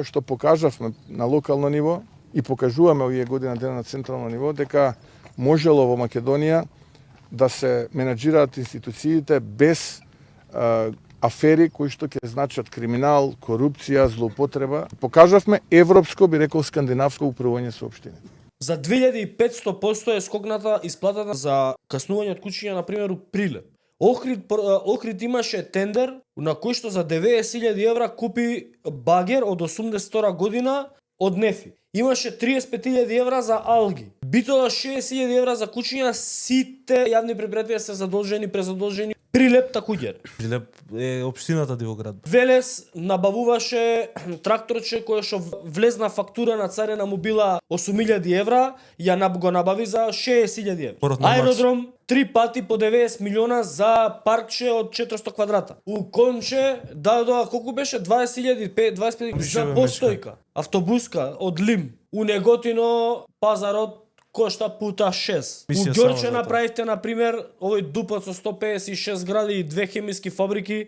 Што покажавме на локално ниво и покажуваме овие година дена на централно ниво, дека можело во Македонија да се менаџираат институциите без афери кои што ќе значат криминал, корупција, злоупотреба. Покажавме европско, би рекол скандинавско управување со општини. За 2500% е скокната исплатата за каснување од кучиња, на пример, у Прилеп. Охрид имаше тендер на кој што за 90.000 евра купи багер од 82 година од Нефи. Имаше 35.000 евра за алги. Битола 60.000 евра за кучиња, сите јавни предпријатија се задолжени, презадолжени. Прилеп такуѓер. Прилеп е општината Дивоград. Велес набавуваше тракторче кој што влезна фактура на царена му била 8.000 евра, ја го набави за 60.000 евра. Аеродром 3 пати по 90 милиона за паркче од 400 квадрата. У Конче дадоа колку беше 20.000 за постојка. Автобуска од Лим. У Неготино пазарот кошта пута 6. У Ѓорче направивте, на пример, овој дупот со 156 гради и 2 хемиски фабрики,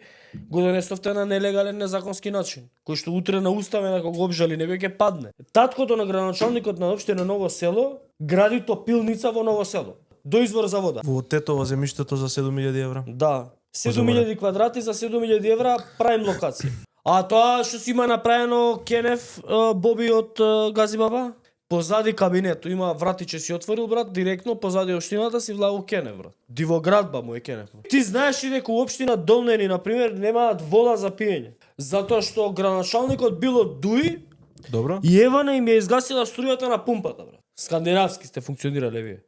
го донесовте на нелегален, незаконски начин, кој што утре на уставен, ако го обжали, некој ќе падне. Таткото на градоначалникот на општина Ново село гради топилница во Ново село, до извор за вода. Во Тетово земјиштето за 7.000 евра. Да, 7.000 квадрати за 7.000 евра, праим локација. А тоа што си има направено Кенев Боби од Газибаба? Позади кабинето има вратиче, си отворил, брат, директно позади општината си влага у Кенев, брат. Дивоградба му е Кенев. Ти знаеш ли дека у општина Долнени, на пример, немаат вода за пиење? Затоа што градоначалникот бил од Дуи. Добро. И Евана им ја изгасила струјата на пумпата, брат. Скандинавски сте функционирале вие.